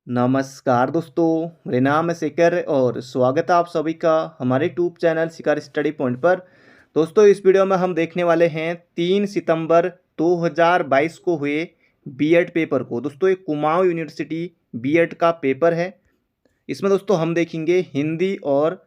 नमस्कार दोस्तों, मेरा नाम है शेखर और स्वागत है आप सभी का हमारे यूट्यूब चैनल शिकार स्टडी पॉइंट पर। दोस्तों, इस वीडियो में हम देखने वाले हैं 3 सितंबर 2022 को हुए बीएड पेपर को। दोस्तों, ये कुमाऊं यूनिवर्सिटी बीएड का पेपर है। इसमें दोस्तों हम देखेंगे हिंदी और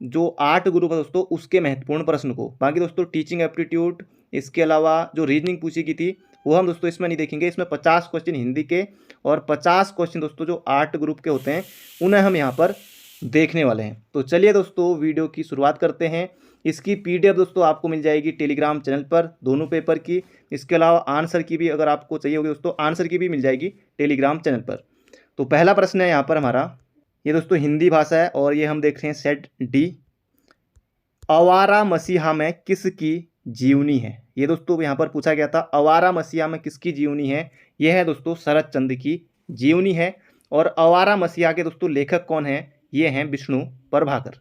जो 8 ग्रुप है दोस्तों उसके महत्वपूर्ण प्रश्न को। बाकी दोस्तों टीचिंग एप्टीट्यूड, इसके अलावा जो रीजनिंग पूछी की थी वो हम दोस्तों इसमें नहीं देखेंगे। इसमें 50 क्वेश्चन हिंदी के और 50 क्वेश्चन दोस्तों जो 8 ग्रुप के होते हैं उन्हें हम यहाँ पर देखने वाले हैं। तो चलिए दोस्तों वीडियो की शुरुआत करते हैं। इसकी पीडीएफ दोस्तों आपको मिल जाएगी टेलीग्राम चैनल पर दोनों पेपर की। इसके अलावा आंसर की भी अगर आपको चाहिए होगी दोस्तों, आंसर की भी मिल जाएगी टेलीग्राम चैनल पर। तो पहला प्रश्न है यहाँ पर हमारा, ये दोस्तों हिंदी भाषा है और ये हम देख रहे हैं सेट डी। अवारा मसीहा में किसकी जीवनी है? ये दोस्तों यहाँ पर पूछा गया था, अवारा मसीहा में किसकी जीवनी है? यह है दोस्तों शरत चंद्र की जीवनी है। और अवारा मसीहा के दोस्तों लेखक कौन है? ये हैं विष्णु प्रभाकर।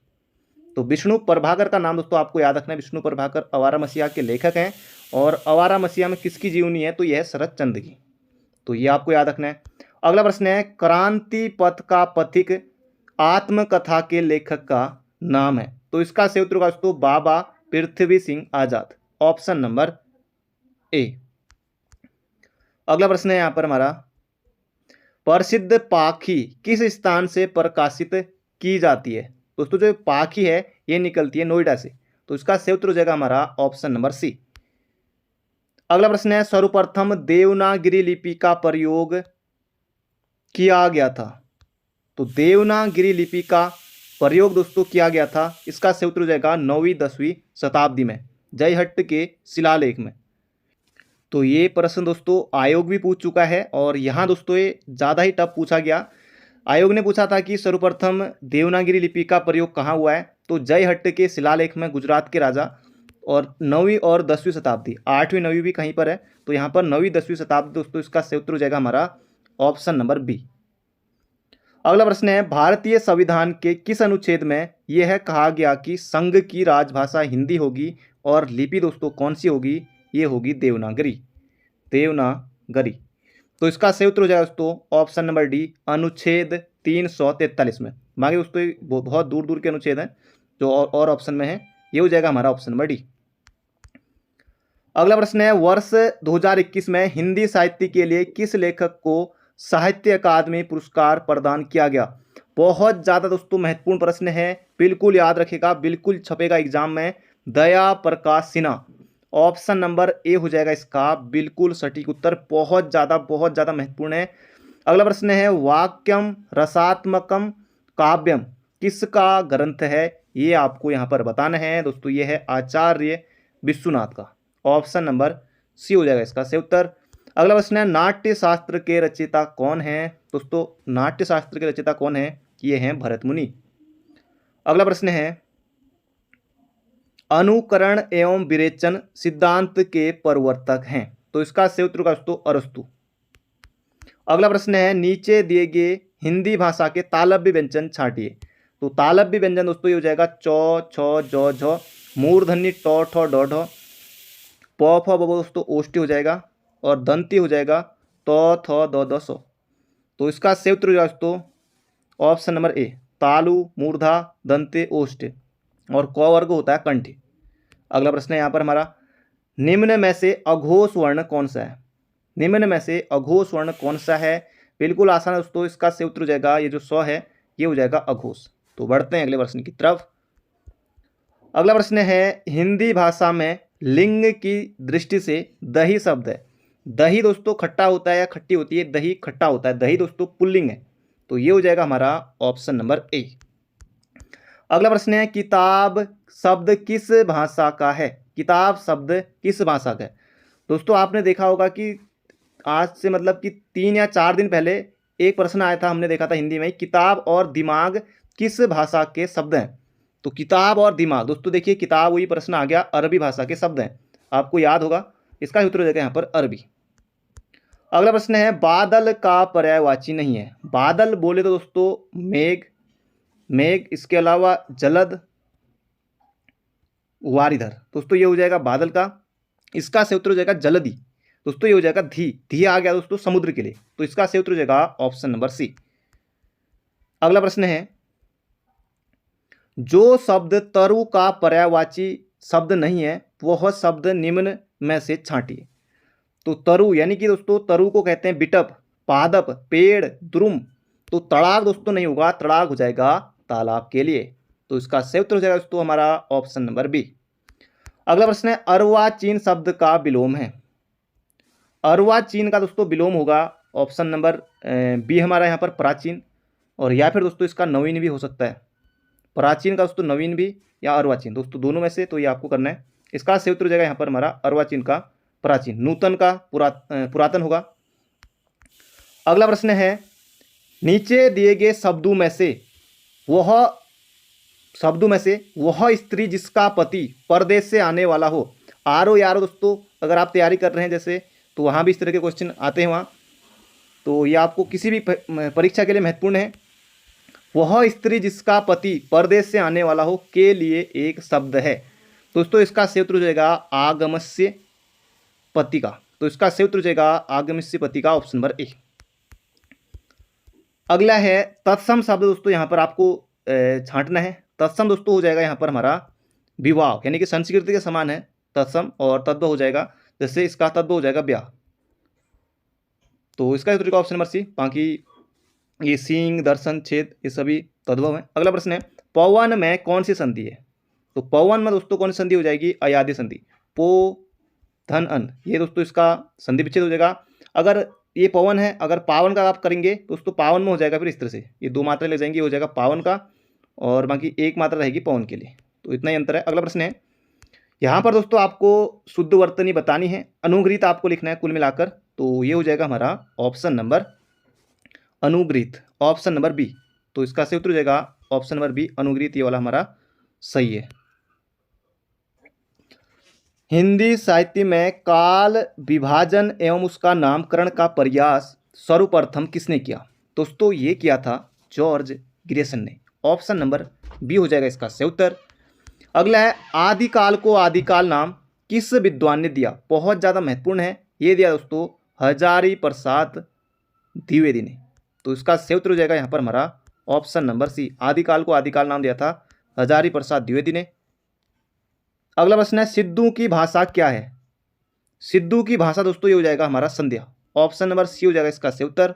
तो विष्णु प्रभाकर का नाम दोस्तों आपको याद रखना है। विष्णु प्रभाकर अवारा मसीहा के लेखक हैं। और अवारा मसीहा में किसकी जीवनी है? तो यह है शरत चंद्र की। तो ये आपको याद रखना है। अगला प्रश्न है, क्रांति पथ का पथिक आत्मकथा के लेखक का नाम है? तो इसका सही उत्तर होगा दोस्तों बाबा पृथ्वी सिंह आजाद, ऑप्शन नंबर ए। अगला प्रश्न है यहां पर हमारा, प्रसिद्ध पाखी किस स्थान से प्रकाशित की जाती है? दोस्तों जो पाखी है ये निकलती है नोएडा से। तो इसका सही उत्तर हो जाएगा हमारा ऑप्शन नंबर सी। अगला प्रश्न है, सर्वप्रथम देवनागरी लिपि का प्रयोग किया गया था? तो देवनागरी लिपि का प्रयोग दोस्तों किया गया था, इसका सही उत्तर हो जाएगा 9वीं 10वीं शताब्दी में जयहट्ट के शिलालेख में। तो ये प्रश्न दोस्तों आयोग भी पूछ चुका है और यहाँ दोस्तों ये ज़्यादा ही टफ पूछा गया। आयोग ने पूछा था कि सर्वप्रथम देवनागरी लिपि का प्रयोग कहाँ हुआ है? तो जयहट्ट के शिलालेख में, गुजरात के राजा। और 9वीं और 10वीं शताब्दी, 8वीं 9वीं भी कहीं पर है, तो यहाँ पर 9वीं 10वीं शताब्दी दोस्तों इसका सही उत्तर हो जाएगा हमारा ऑप्शन नंबर बी। अगला प्रश्न है, भारतीय संविधान के किस अनुच्छेद में यह है कहा गया कि संघ की राजभाषा हिंदी होगी और लिपि दोस्तों कौन सी होगी? ये होगी देवनागरी, देवनागरी। तो इसका सही उत्तर हो जाएगा दोस्तों ऑप्शन नंबर डी, अनुच्छेद 343 में। बाकी दोस्तों बहुत दूर दूर के अनुच्छेद हैं जो और ऑप्शन में है, ये हो जाएगा हमारा ऑप्शन नंबर डी। अगला प्रश्न है, वर्ष 2021 में हिंदी साहित्य के लिए किस लेखक को साहित्य अकादमी पुरस्कार प्रदान किया गया? बहुत ज़्यादा दोस्तों महत्वपूर्ण प्रश्न है, बिल्कुल याद रखेगा, बिल्कुल छपेगा एग्जाम में। दया Prakash Sinha, option number A हो जाएगा इसका बिल्कुल सटीक उत्तर। बहुत ज़्यादा महत्वपूर्ण है। अगला प्रश्न है, वाक्यम रसात्मकम काव्यम किसका ग्रंथ है? ये आपको यहाँ पर बताना है दोस्तों, ये है आचार्य विश्वनाथ का, ऑप्शन नंबर सी हो जाएगा इसका सही उत्तर। अगला प्रश्न है, नाट्य शास्त्र के रचयिता कौन है? दोस्तों नाट्य शास्त्र के रचयिता कौन है? ये हैं भरत मुनि। अगला प्रश्न है, अनुकरण एवं विरेचन सिद्धांत के प्रवर्तक हैं? तो इसका सही उत्तर होगा दोस्तों अरस्तु। अगला प्रश्न है, नीचे दिए गए हिंदी भाषा के तालव्य व्यंजन छांटिए। तो तालव्य व्यंजन दोस्तों ये हो जाएगा चौ छ जौ झ, मूर्धन्य टौ ठौ डौ ढ, प फ ब दोस्तों ओष्ठी हो जाएगा और दंती हो जाएगा तो थ द द सो। तो इसका सही उत्तर हो जाएगा दोस्तों ऑप्शन नंबर ए, तालु मूर्धा दंते ओष्ठ, और क वर्ग होता है कंठ। अगला प्रश्न है यहाँ पर हमारा, निम्न में से अघोष वर्ण कौन सा है? निम्न में से अघोष वर्ण कौन सा है? बिल्कुल आसान है दोस्तों, इसका सही उत्तर हो जाएगा ये जो स है ये हो जाएगा अघोष। तो बढ़ते हैं अगले प्रश्न की तरफ। अगला प्रश्न है, हिंदी भाषा में लिंग की दृष्टि से दही शब्द है। दही दोस्तों खट्टा होता है या खट्टी होती है? दही खट्टा होता है, दही दोस्तों पुल्लिंग है। तो ये हो जाएगा हमारा ऑप्शन नंबर ए। अगला प्रश्न है, किताब शब्द किस भाषा का है? किताब शब्द किस भाषा का है? दोस्तों आपने देखा होगा कि आज से मतलब कि 3 या 4 दिन पहले एक प्रश्न आया था, हमने देखा था हिंदी में, किताब और दिमाग किस भाषा के शब्द हैं? तो किताब और दिमाग दोस्तों देखिए, किताब वही प्रश्न आ गया, अरबी भाषा के शब्द हैं, आपको याद होगा। इसका उत्तर हो जाएगा यहाँ पर अरबी। अगला प्रश्न है, बादल का पर्यायवाची नहीं है। बादल बोले तो दोस्तों मेघ, मेघ, इसके अलावा जलद, वारिधर। दोस्तों ये हो जाएगा बादल का, इसका सही उत्तर हो जाएगा जलधि। दोस्तों ये हो जाएगा धी, धी आ गया दोस्तों समुद्र के लिए। तो इसका सही उत्तर हो जाएगा ऑप्शन नंबर सी। अगला प्रश्न है, जो शब्द तरु का पर्यायवाची शब्द नहीं है वह शब्द निम्न में से छांटिए। तो तरु यानी कि दोस्तों तरु को कहते हैं बिटप, पादप, पेड़, द्रुम। तो तड़ाग दोस्तों नहीं होगा, तड़ाग हो जाएगा तालाब के लिए। तो इसका सही उत्तर हो जाएगा दोस्तों हमारा ऑप्शन नंबर बी। अगला प्रश्न है, अर्वाचीन शब्द का विलोम है। अर्वाचीन का दोस्तों विलोम होगा ऑप्शन नंबर बी हमारा यहाँ पर प्राचीन, और या फिर दोस्तों इसका नवीन भी हो सकता है। प्राचीन का दोस्तों नवीन भी या अर्वाचीन, दोस्तों दोनों में से तो ये आपको करना है। इसका सही उत्तर हो जाएगा यहाँ पर हमारा अर्वाचीन का प्राचीन, नूतन का पुरातन होगा। अगला प्रश्न है, नीचे दिए गए शब्दों में से वह स्त्री जिसका पति परदेश से आने वाला हो। आर ओ यार दोस्तों अगर आप तैयारी कर रहे हैं जैसे, तो वहाँ भी इस तरह के क्वेश्चन आते हैं वहाँ, तो ये आपको किसी भी परीक्षा के लिए महत्वपूर्ण है। वह स्त्री जिसका पति परदेश से आने वाला हो के लिए एक शब्द है। दोस्तों इसका सही उत्तर हो जाएगा आगमस्य पति का। तो इसका सही उत्तर हो जाएगा आगमस्य पति का, ऑप्शन नंबर ए। अगला है तत्सम शब्द। दोस्तों यहाँ पर आपको छांटना है। तत्सम दोस्तों हो जाएगा यहाँ पर हमारा विवाह, यानी कि संस्कृति के समान है तत्सम, और तद्भव हो जाएगा, जैसे इसका तद्भव हो जाएगा ब्याह। तो इसका उत्तर का ऑप्शन नंबर सी। बाकी ये सींग, दर्शन, छेद ये सभी तद्भव है। अगला प्रश्न है, पवन में कौन सी संधि है। तो पवन में दोस्तों कौन सी संधि हो जाएगी, अयादि संधि। पो धन अन, ये दोस्तों इसका संधि विच्छेद हो जाएगा। अगर ये पवन है, अगर पावन का आप करेंगे दोस्तों पावन में हो जाएगा, फिर इस तरह से ये दो मात्रा ले जाएंगे, हो जाएगा पावन का, और बाकी एक मात्रा रहेगी पवन के लिए। तो इतना ही अंतर है। अगला प्रश्न है, यहाँ पर दोस्तों आपको शुद्ध वर्तनी बतानी है, अनुग्रहित आपको लिखना है कुल मिलाकर। तो ये हो जाएगा हमारा ऑप्शन नंबर अनुग्रहित, ऑप्शन नंबर बी। तो इसका सही उत्तर हो जाएगा ऑप्शन नंबर बी, अनुग्रहित, ये वाला हमारा सही है। हिंदी साहित्य में काल विभाजन एवं उसका नामकरण का प्रयास सर्वप्रथम किसने किया। दोस्तों ये किया था जॉर्ज ग्रेसन ने, ऑप्शन नंबर बी हो जाएगा इसका सही उत्तर। अगला है, आदिकाल को आदिकाल नाम किस विद्वान ने दिया। बहुत ज़्यादा महत्वपूर्ण है, ये दिया दोस्तों हजारी प्रसाद द्विवेदी ने। तो इसका सही उत्तर हो जाएगा यहाँ पर हमारा ऑप्शन नंबर सी, आदिकाल को आदिकाल नाम दिया था हजारी प्रसाद द्विवेदी ने। अगला प्रश्न है, सिद्धू की भाषा क्या है। सिद्धू की भाषा दोस्तों ये हो जाएगा हमारा संध्या, ऑप्शन नंबर सी हो जाएगा इसका सही उत्तर।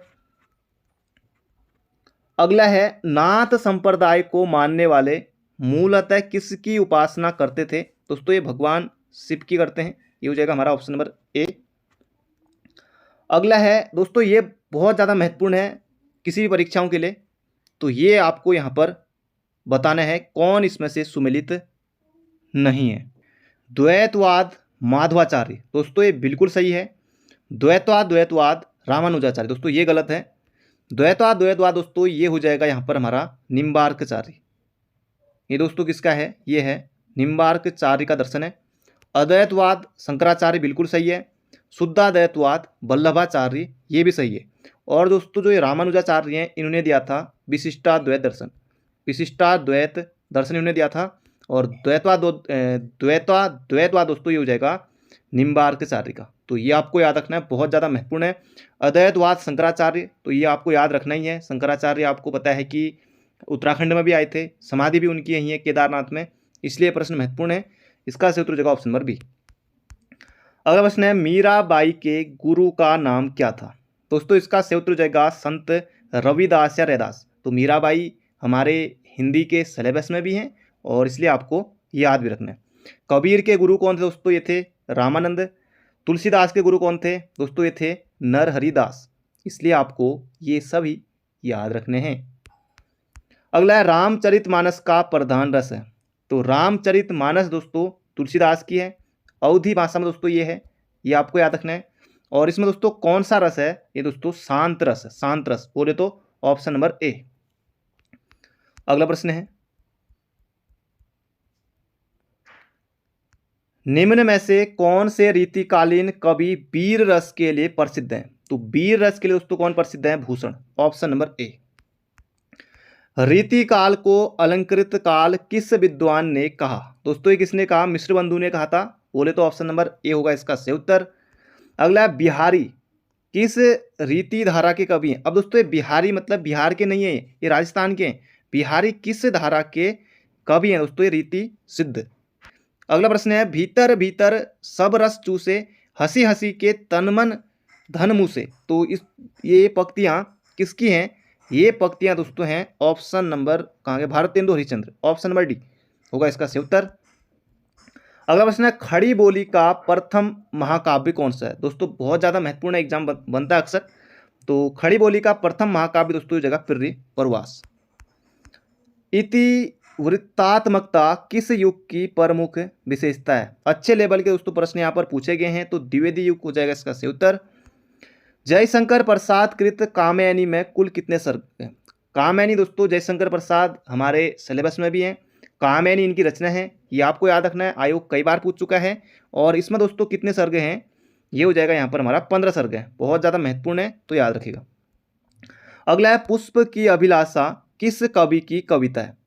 अगला है, नाथ संप्रदाय को मानने वाले मूलतः किसकी उपासना करते थे। दोस्तों ये भगवान शिव की करते हैं, ये हो जाएगा हमारा ऑप्शन नंबर ए। अगला है दोस्तों, ये बहुत ज़्यादा महत्वपूर्ण है किसी भी परीक्षाओं के लिए, तो ये आपको यहाँ पर बताना है कौन इसमें से सुमेलित नहीं है। द्वैतवाद माधवाचार्य, दोस्तों ये बिल्कुल सही है। द्वैतवाद रामानुजाचार्य, दोस्तों ये गलत है। द्वैतवाद दोस्तों ये हो जाएगा यहाँ पर हमारा निम्बार्कचार्य। ये दोस्तों किसका है, ये है निम्बार्कचार्य का दर्शन है। अद्वैतवाद शंकराचार्य बिल्कुल सही है। शुद्धाद्वैतवाद वल्लभाचार्य ये भी सही है। और दोस्तों जो ये रामानुजाचार्य हैं इन्होंने दिया था विशिष्टाद्वैत दर्शन, विशिष्टाद्वैत दर्शन इन्होंने दिया था। और द्वैतवाद दोस्तों ये हो जाएगा निम्बार्कचार्य का। तो ये आपको याद रखना है, बहुत ज़्यादा महत्वपूर्ण है। अद्वैतवाद शंकराचार्य, तो ये आपको याद रखना ही है। शंकराचार्य आपको पता है कि उत्तराखंड में भी आए थे, समाधि भी उनकी यही है केदारनाथ में, इसलिए प्रश्न महत्वपूर्ण है। इसका सही उत्तर हो जाएगा ऑप्शन नंबर बी। अगला प्रश्न है, मीराबाई के गुरु का नाम क्या था। दोस्तों इसका सही उत्तर हो जाएगा संत रविदास या रैदास। तो मीराबाई हमारे हिंदी के सिलेबस में भी हैं और इसलिए आपको याद भी रखना है। कबीर के गुरु कौन थे दोस्तों, ये थे रामानंद। तुलसीदास के गुरु कौन थे दोस्तों, ये थे नरहरिदास। इसलिए आपको ये सभी याद रखने हैं। अगला है, रामचरितमानस का प्रधान रस है। तो रामचरितमानस दोस्तों तुलसीदास की है, अवधी भाषा में दोस्तों ये है, ये आपको याद रखना है। और इसमें दोस्तों कौन सा रस है, ये दोस्तों शांत रस है। शांत रस बोले तो ऑप्शन नंबर ए। अगला प्रश्न है, निम्न में से कौन से रीतिकालीन कवि वीर रस के लिए प्रसिद्ध हैं। तो वीर रस के लिए दोस्तों कौन प्रसिद्ध है, भूषण, ऑप्शन नंबर ए। रीतिकाल को अलंकृत काल किस विद्वान ने कहा। दोस्तों ये किसने कहा, मिश्रबंधु ने कहा था, बोले तो ऑप्शन नंबर ए होगा इसका सही उत्तर। अगला बिहारी किस रीति धारा के कवि हैं? अब दोस्तों ये बिहारी मतलब बिहार के नहीं है, ये राजस्थान के हैं। बिहारी किस धारा के कवि हैं दोस्तों? ये रीति सिद्ध। अगला प्रश्न है, भीतर भीतर सब रस चूसे, हंसी हंसी के तन मन धन मुँह से। तो ये पंक्तियाँ किसकी हैं? ये पंक्तियाँ दोस्तों हैं ऑप्शन नंबर कहाँ गए, Bharatendu Harishchandra, option number D होगा इसका सही उत्तर। अगला प्रश्न है, खड़ी बोली का प्रथम महाकाव्य कौन सा है? दोस्तों बहुत ज़्यादा महत्वपूर्ण एग्जाम बनता है अक्सर। तो खड़ी बोली का प्रथम महाकाव्य दोस्तों जगह पिर्री प्रवास। इति वृत्तात्मकता किस युग की प्रमुख विशेषता है? अच्छे लेवल के दोस्तों प्रश्न यहाँ पर पूछे गए हैं, तो द्विवेदी युग हो जाएगा इसका सही उत्तर। जयशंकर प्रसाद कृत कामयानी में कुल कितने सर्ग हैं? कामयानी दोस्तों जयशंकर प्रसाद हमारे सिलेबस में भी हैं। कामयानी इनकी रचना है, ये आपको याद रखना है, आयोग कई बार पूछ चुका है। और इसमें दोस्तों कितने सर्ग हैं? ये हो जाएगा यहाँ पर हमारा 15 सर्ग है, बहुत ज़्यादा महत्वपूर्ण है, तो याद रखिएगा। अगला है, पुष्प की अभिलाषा किस कवि की कविता है?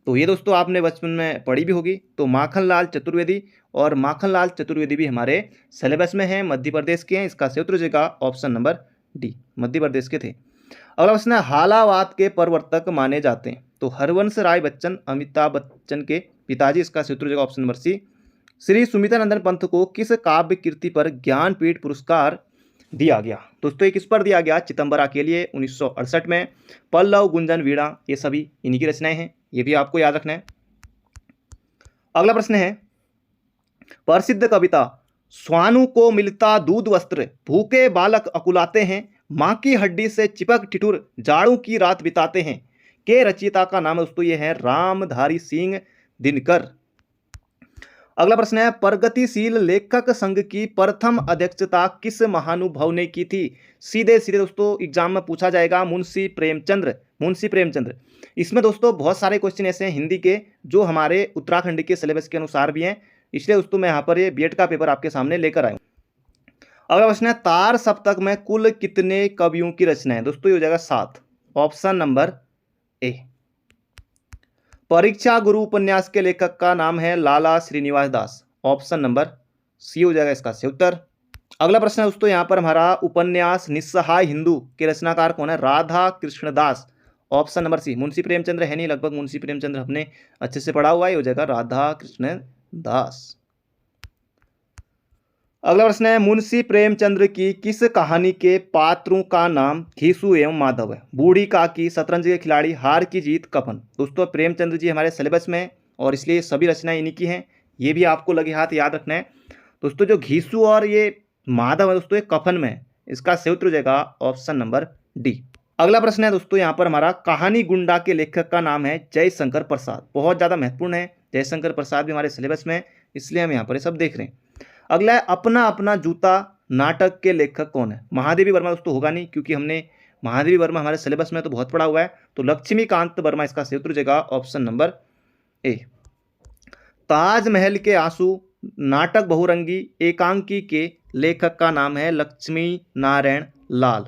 तो ये दोस्तों आपने बचपन में पढ़ी भी होगी। तो माखनलाल चतुर्वेदी, और माखनलाल चतुर्वेदी भी हमारे सिलेबस में है, मध्य प्रदेश के हैं। इसका सही उत्तर हो जाएगा option number D, Madhya Pradesh के थे। अगला प्रश्न है, हालावाद के प्रवर्तक माने जाते हैं? तो हरवंश राय बच्चन, अमिताभ बच्चन के पिताजी। इसका सही उत्तर हो जाएगा option number C. Shri Sumitranandan Pant को किस काव्य कृति पर ज्ञानपीठ पुरस्कार दिया गया? दोस्तों ये किस पर दिया गया? चिदंबरा के लिए 1968 में। पल्लव, गुंजन, वीणा ये सभी इन्हीं की रचनाएं हैं, ये भी आपको याद रखना है। अगला प्रश्न है, प्रसिद्ध कविता स्वानु को मिलता दूध वस्त्र, भूखे बालक अकुलाते हैं, माँ की हड्डी से चिपक ठिठुर जाड़ों की रात बिताते हैं के रचयिता का नाम दोस्तों ये है रामधारी सिंह दिनकर। अगला प्रश्न है, प्रगतिशील लेखक संघ की प्रथम अध्यक्षता किस महानुभाव ने की थी? सीधे सीधे दोस्तों एग्जाम में पूछा जाएगा, मुंशी प्रेमचंद्र। मुंशी प्रेमचंद्र। इसमें दोस्तों बहुत सारे क्वेश्चन ऐसे हैं हिंदी के जो हमारे उत्तराखंड के सिलेबस के अनुसार भी हैं, इसलिए दोस्तों मैं यहाँ पर ये बीएड का पेपर आपके सामने लेकर आया हूँ। अगला प्रश्न है, तार सप्तक में कुल कितने कवियों की रचना है? दोस्तों ये हो जाएगा 7, ऑप्शन नंबर ए। परीक्षा गुरु उपन्यास के लेखक का नाम है लाला श्रीनिवास दास, ऑप्शन नंबर सी हो जाएगा इसका सही उत्तर। अगला प्रश्न है दोस्तों यहाँ पर हमारा, उपन्यास निस्सहाय हिंदू के रचनाकार कौन है? Radha Krishna Das, option number C. Munshi Premchandra है नहीं, लगभग मुंशी प्रेमचंद्र हमने अच्छे से पढ़ा हुआ है, हो जाएगा राधा कृष्ण दास। अगला प्रश्न है, मुंशी प्रेमचंद्र की किस कहानी के पात्रों का नाम घीसू एवं माधव है? बूढ़ी काकी, शतरंज के खिलाड़ी, हार की जीत, कफन। दोस्तों प्रेमचंद्र जी हमारे सिलेबस में हैं और इसलिए सभी रचनाएं इन्हीं की हैं, ये भी आपको लगे हाथ याद रखना है। दोस्तों जो घीसू और ये माधव है दोस्तों ये कफन में है, इसका सही उत्तर हो जाएगा ऑप्शन नंबर डी। अगला प्रश्न है दोस्तों यहाँ पर हमारा, कहानी गुंडा के लेखक का नाम है जयशंकर प्रसाद। बहुत ज़्यादा महत्वपूर्ण है, जयशंकर प्रसाद भी हमारे सिलेबस में है, इसलिए हम यहाँ पर सब देख रहे हैं। अगला है, अपना अपना जूता नाटक के लेखक कौन है? महादेवी वर्मा दोस्तों होगा नहीं, क्योंकि हमने महादेवी वर्मा हमारे सिलेबस में तो बहुत पढ़ा हुआ है। तो लक्ष्मीकांत वर्मा इसका सही उत्तर हो जाएगा ऑप्शन नंबर ए। ताजमहल के आंसू नाटक बहुरंगी एकांकी के लेखक का नाम है लक्ष्मी नारायण लाल।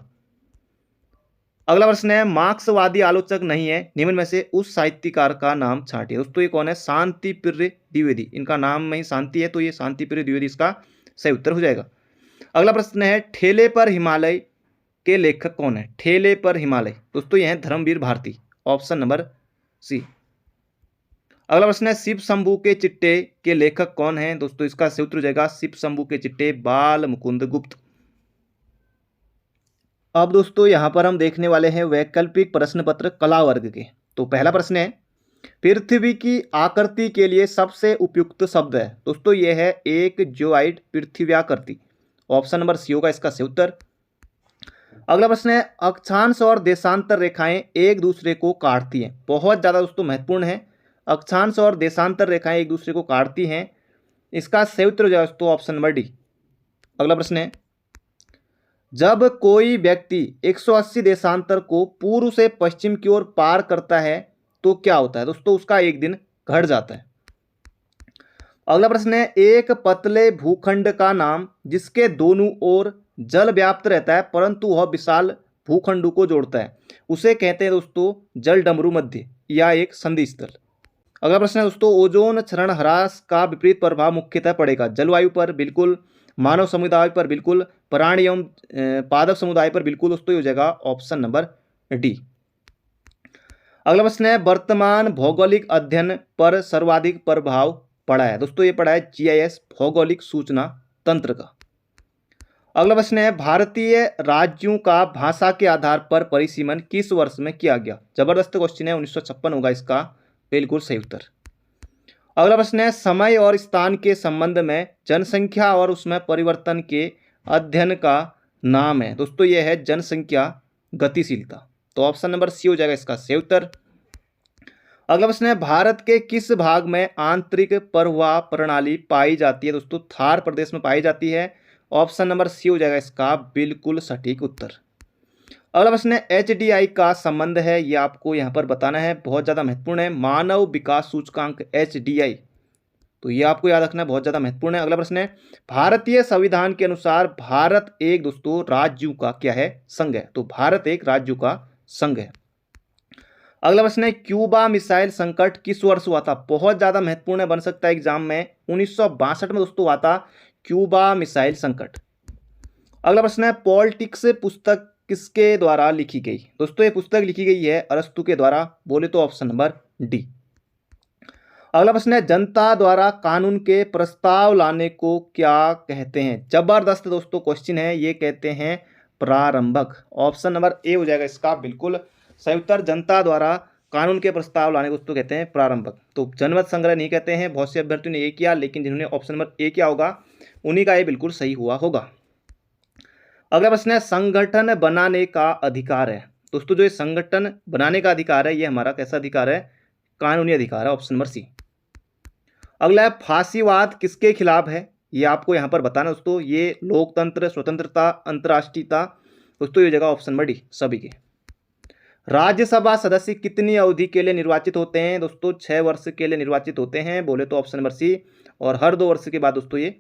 अगला प्रश्न है, मार्क्सवादी आलोचक नहीं है निम्न में से उस साहित्यकार का नाम छांटिए। दोस्तों ये कौन है? शांति प्रिय द्विवेदी, इनका नाम में ही शांति है, तो ये शांति प्रिय द्विवेदी इसका सही उत्तर हो जाएगा। अगला प्रश्न है, ठेले पर हिमालय के लेखक कौन है? ठेले पर हिमालय दोस्तों ये है Dharamvir Bharati, option number C. अगला प्रश्न है, शिव शंभू के चिट्टे के लेखक कौन है? दोस्तों इसका सही उत्तर हो जाएगा शिव शंभू के चिट्टे बाल मुकुंद गुप्त। अब दोस्तों यहाँ पर हम देखने वाले हैं वैकल्पिक प्रश्न पत्र कला वर्ग के। तो पहला प्रश्न है, पृथ्वी की आकृति के लिए सबसे उपयुक्त शब्द है? दोस्तों ये है एक जियोइड पृथ्व्याकृति, ऑप्शन नंबर सी होगा इसका सही उत्तर। अगला प्रश्न है, अक्षांश और देशांतर रेखाएं एक दूसरे को काटती हैं। बहुत ज़्यादा दोस्तों महत्वपूर्ण है, अक्षांश और देशांतर रेखाएं एक दूसरे को काटती हैं, इसका सही उत्तर हो जाएगा दोस्तों ऑप्शन नंबर डी। अगला प्रश्न है, जब कोई व्यक्ति 180 देशांतर को पूर्व से पश्चिम की ओर पार करता है तो क्या होता है? दोस्तों उसका एक दिन घट जाता है। अगला प्रश्न है, एक पतले भूखंड का नाम जिसके दोनों ओर जल व्याप्त रहता है परंतु वह विशाल भूखंडों को जोड़ता है, उसे कहते हैं दोस्तों जल डमरू मध्य या एक संधि स्थल। अगला प्रश्न है दोस्तों, ओजोन क्षरण ह्रास का विपरीत प्रभाव मुख्यतः पड़ेगा जलवायु पर, बिल्कुल। मानव समुदाय पर बिल्कुल, प्राणी एवं पादप समुदाय पर बिल्कुल दोस्तों, ये हो जाएगा ऑप्शन नंबर डी। अगला प्रश्न है वर्तमान भौगोलिक अध्ययन पर सर्वाधिक प्रभाव पड़ा है दोस्तों, ये पड़ा है जीआईएस भौगोलिक सूचना तंत्र का। अगला प्रश्न है भारतीय राज्यों का भाषा के आधार पर परिसीमन किस वर्ष में किया गया। जबरदस्त क्वेश्चन है, 1956 होगा इसका बिल्कुल सही उत्तर। अगला प्रश्न है समय और स्थान के संबंध में जनसंख्या और उसमें परिवर्तन के अध्ययन का नाम है दोस्तों, ये है जनसंख्या गतिशीलता। तो ऑप्शन नंबर सी हो जाएगा इसका सही उत्तर। अगला प्रश्न है भारत के किस भाग में आंतरिक प्रवाह प्रणाली पाई जाती है दोस्तों, थार प्रदेश में पाई जाती है। ऑप्शन नंबर सी हो जाएगा इसका बिल्कुल सटीक उत्तर। अगला प्रश्न है एचडीआई का संबंध है, ये आपको यहाँ पर बताना है, बहुत ज़्यादा महत्वपूर्ण है, मानव विकास सूचकांक एचडीआई, तो ये आपको याद रखना है, बहुत ज़्यादा महत्वपूर्ण है। अगला प्रश्न है भारतीय संविधान के अनुसार भारत एक दोस्तों राज्यों का क्या है, संघ है, तो भारत एक राज्यों का संघ है। अगला प्रश्न है क्यूबा मिसाइल संकट किस वर्ष हुआ था, बहुत ज़्यादा महत्वपूर्ण है, बन सकता है एग्जाम में, 1962 में दोस्तों हुआ था क्यूबा मिसाइल संकट। अगला प्रश्न है पॉलिटिक्स पुस्तक किसके द्वारा लिखी गई दोस्तों, ये पुस्तक लिखी गई है अरस्तु के द्वारा, बोले तो ऑप्शन नंबर डी। अगला प्रश्न है जनता द्वारा कानून के प्रस्ताव लाने को क्या कहते हैं। जबरदस्त दोस्तों क्वेश्चन है, ये कहते हैं प्रारंभक। ऑप्शन नंबर ए हो जाएगा इसका बिल्कुल सही उत्तर। जनता द्वारा कानून के प्रस्ताव लाने को दोस्तों कहते हैं प्रारंभक, तो जनमत संग्रह नहीं कहते हैं, बहुत से अभ्यर्थियों ने ये किया, लेकिन जिन्होंने ऑप्शन नंबर ए किया होगा उन्हीं का ये बिल्कुल सही हुआ होगा। अगला प्रश्न है संगठन बनाने का अधिकार है दोस्तों, जो ये संगठन बनाने का अधिकार है ये हमारा कैसा अधिकार है, कानूनी अधिकार है, ऑप्शन नंबर सी। अगला है फांसीवाद किसके खिलाफ है, ये आपको यहाँ पर बताना दोस्तों, ये लोकतंत्र, स्वतंत्रता, अंतर्राष्ट्रीयता, दोस्तों ये जगह ऑप्शन नंबर डी सभी के। राज्यसभा सदस्य कितनी अवधि के लिए निर्वाचित होते हैं दोस्तों, 6 वर्ष के लिए निर्वाचित होते हैं, बोले तो ऑप्शन नंबर सी, और हर 2 वर्ष के बाद दोस्तों ये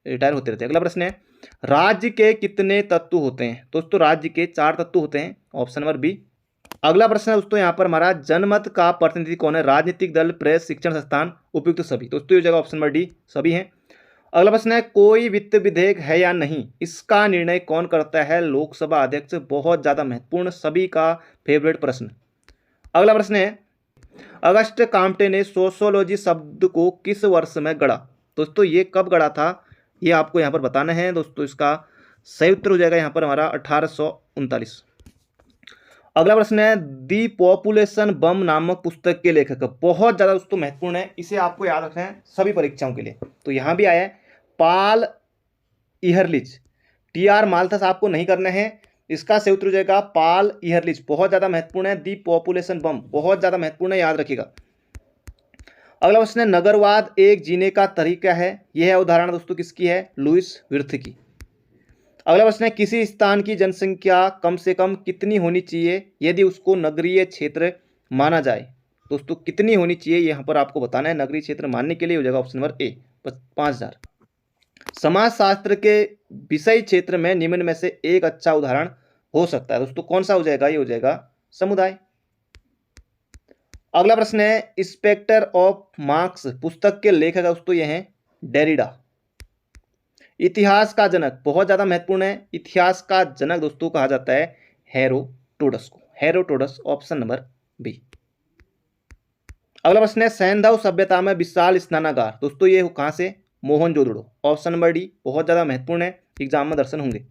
रिटायर होते रहते हैं। अगला प्रश्न है राज्य के कितने तत्व होते हैं दोस्तों, राज्य के 4 तत्व होते हैं, ऑप्शन नंबर बी। अगला प्रश्न है दोस्तों यहाँ पर हमारा जनमत का प्रतिनिधि कौन है, राजनीतिक दल, प्रेस, शिक्षण संस्थान, उपयुक्त सभी, दोस्तों ये जगह ऑप्शन नंबर डी सभी हैं। अगला प्रश्न है कोई वित्त विधेयक है या नहीं, इसका निर्णय कौन करता है, लोकसभा अध्यक्ष, बहुत ज्यादा महत्वपूर्ण, सभी का फेवरेट प्रश्न। अगला प्रश्न है अगस्ट काम्टे ने सोशियोलॉजी शब्द को किस वर्ष में गढ़ा दोस्तों, ये कब गढ़ा था ये आपको यहाँ पर बताना है दोस्तों, इसका सही उत्तर हो जाएगा यहाँ पर हमारा 1839। अगला प्रश्न है दी पॉपुलेशन बम नामक पुस्तक के लेखक, बहुत ज़्यादा दोस्तों महत्वपूर्ण है, इसे आपको याद रखना है सभी परीक्षाओं के लिए, तो यहाँ भी आया है पाल इहरलिच, टीआर माल्थस आपको नहीं करना है, इसका सही उत्तर हो जाएगा पाल इहरलिच, बहुत ज़्यादा महत्वपूर्ण है, दी पॉपुलेशन बम बहुत ज़्यादा महत्वपूर्ण है, याद रखिएगा। अगला प्रश्न है नगरवाद एक जीने का तरीका है, यह है उदाहरण दोस्तों किसकी है, लुइस विर्थ की। अगला प्रश्न है किसी स्थान की जनसंख्या कम से कम कितनी होनी चाहिए यदि उसको नगरीय क्षेत्र माना जाए दोस्तों, कितनी होनी चाहिए यहाँ पर आपको बताना है, नगरीय क्षेत्र मानने के लिए हो जाएगा ऑप्शन नंबर ए 5000। समाजशास्त्र के विषय क्षेत्र में निम्न में से एक अच्छा उदाहरण हो सकता है दोस्तों, कौन सा हो जाएगा, ये हो जाएगा समुदाय। अगला प्रश्न है स्पेक्टर ऑफ मार्क्स पुस्तक के लेखक दोस्तों ये हैं डेरिडा। इतिहास का जनक बहुत ज्यादा महत्वपूर्ण है, इतिहास का जनक दोस्तों कहा जाता है हेरोडोटस को, हेरोडोटस, ऑप्शन नंबर बी। अगला प्रश्न है सैंधव सभ्यता में विशाल स्नानागार दोस्तों, ये कहां से, मोहनजोदड़ो, ऑप्शन नंबर डी, बहुत ज्यादा महत्वपूर्ण है, एग्जाम में दर्शन होंगे।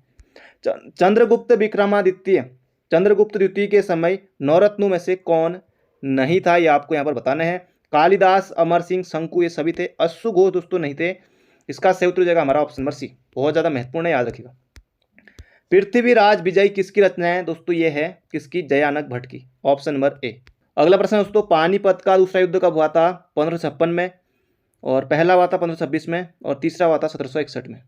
चंद्रगुप्त विक्रमादित्य, चंद्रगुप्त द्वितीय के समय नवरत्नों में से कौन नहीं था, ये आपको यहाँ पर बताना है। कालिदास, अमर सिंह, शंकु ये सभी थे, अश्व घोष दोस्तों नहीं थे, इसका सही उत्तर हो जाएगा हमारा ऑप्शन नंबर सी, बहुत ज्यादा महत्वपूर्ण है, याद रखिएगा। पृथ्वीराज विजय किसकी रचना है दोस्तों, ये है किसकी, जयानक भट्ट की, ऑप्शन नंबर ए। अगला प्रश्न दोस्तों पानीपत का दूसरा युद्ध कब हुआ था, 1556 में, और पहला हुआ था 1526 में, और तीसरा हुआ था 1761 में।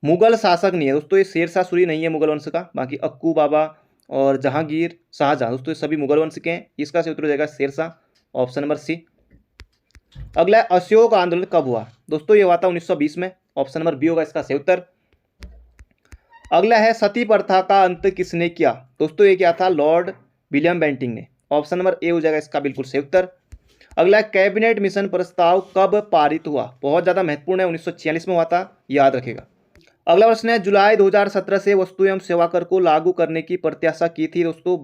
मुगल शासक नहीं है दोस्तों, ये शेरशाह सूरी नहीं है मुगल वंश का, बाकी अक्कू बाबा और जहांगीर, शाहजहां दोस्तों ये सभी मुगल वंश के हैं, इसका सही उत्तर हो जाएगा शेरशाह, ऑप्शन नंबर सी। अगला अशोक आंदोलन कब हुआ दोस्तों, ये हुआ था 1920 में, ऑप्शन नंबर बी होगा इसका सही उत्तर। अगला है सती प्रथा का अंत किसने किया दोस्तों, ये क्या था, लॉर्ड विलियम बेंटिंग ने, ऑप्शन नंबर ए हो जाएगा इसका बिल्कुल सही उत्तर। अगला, कैबिनेट मिशन प्रस्ताव कब पारित हुआ? बहुत ज़्यादा महत्वपूर्ण है, 1946 में हुआ था, याद रखेगा। अगला प्रश्न है, जुलाई 2017 से वस्तु एवं सेवा कर को लागू करने की प्रत्याशा की थी दोस्तों।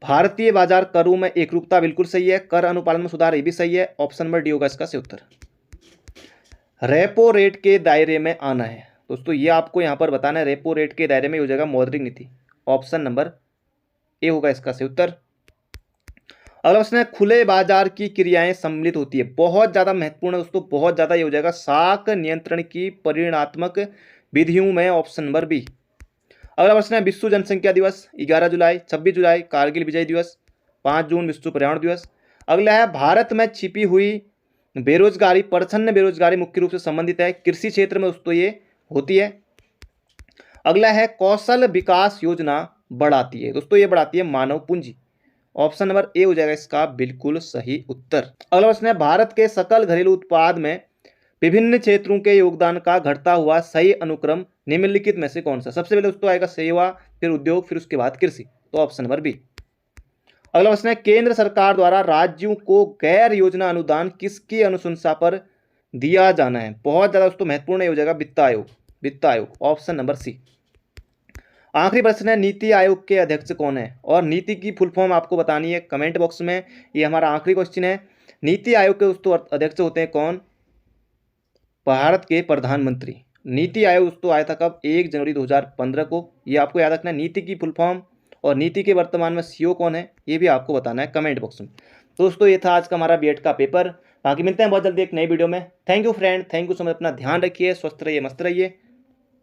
भारतीय बाजार करों में एकरूपता, बिल्कुल सही है। कर अनुपालन में सुधार, ये भी सही है। ऑप्शन नंबर डी होगा इसका सही उत्तर। रेपो रेट के दायरे में आना है दोस्तों, ये आपको यहाँ पर बताना है। रेपो रेट के दायरे में हो जाएगा मौद्रिक नीति, ऑप्शन नंबर ए होगा इसका सही उत्तर। अगला प्रश्न है, खुले बाजार की क्रियाएं सम्मिलित होती है। बहुत ज्यादा महत्वपूर्ण है दोस्तों, बहुत ज्यादा। ये हो जाएगा साख नियंत्रण की परिणात्मक विधियों में, ऑप्शन नंबर बी। अगला प्रश्न है, विश्व जनसंख्या दिवस 11 जुलाई, 26 जुलाई कारगिल विजय दिवस, 5 जून विश्व पर्यावरण दिवस। अगला है, भारत में छिपी हुई बेरोजगारी, प्रच्छन्न बेरोजगारी मुख्य रूप से संबंधित है कृषि क्षेत्र में दोस्तों, ये होती है। अगला है, कौशल विकास योजना बढ़ाती है दोस्तों, ये बढ़ाती है मानव पूंजी, ऑप्शन नंबर ए हो जाएगा इसका बिल्कुल सही उत्तर। अगला प्रश्न है, भारत के सकल घरेलू उत्पाद में विभिन्न क्षेत्रों के योगदान का घटता हुआ सही अनुक्रम निम्नलिखित में से कौन सा? सबसे पहले दोस्तों आएगा सेवा, फिर उद्योग, फिर उसके बाद कृषि, तो ऑप्शन नंबर बी। अगला प्रश्न है, केंद्र सरकार द्वारा राज्यों को गैर योजना अनुदान किसकी अनुशंसा पर दिया जाना है? बहुत ज्यादा दोस्तों महत्वपूर्ण हो जाएगा वित्त आयोग, वित्त आयोग, ऑप्शन नंबर सी। आखिरी प्रश्न है, नीति आयोग के अध्यक्ष कौन है? और नीति की फुल फॉर्म आपको बतानी है कमेंट बॉक्स में। ये हमारा आखिरी क्वेश्चन है। नीति आयोग के दोस्तों अध्यक्ष होते हैं कौन? भारत के प्रधानमंत्री। नीति आयोग दोस्तों आया था कब? 1 जनवरी 2015 को। ये आपको याद रखना है, नीति की फुल फॉर्म और नीति के वर्तमान में सीईओ कौन है, ये भी आपको बताना है कमेंट बॉक्स में। दोस्तों ये था आज का हमारा बीएड का पेपर। बाकी मिलते हैं बहुत जल्दी एक नई वीडियो में। Thank you friend, thank you so much. अपना ध्यान रखिए, स्वस्थ रहिए, मस्त रहिए।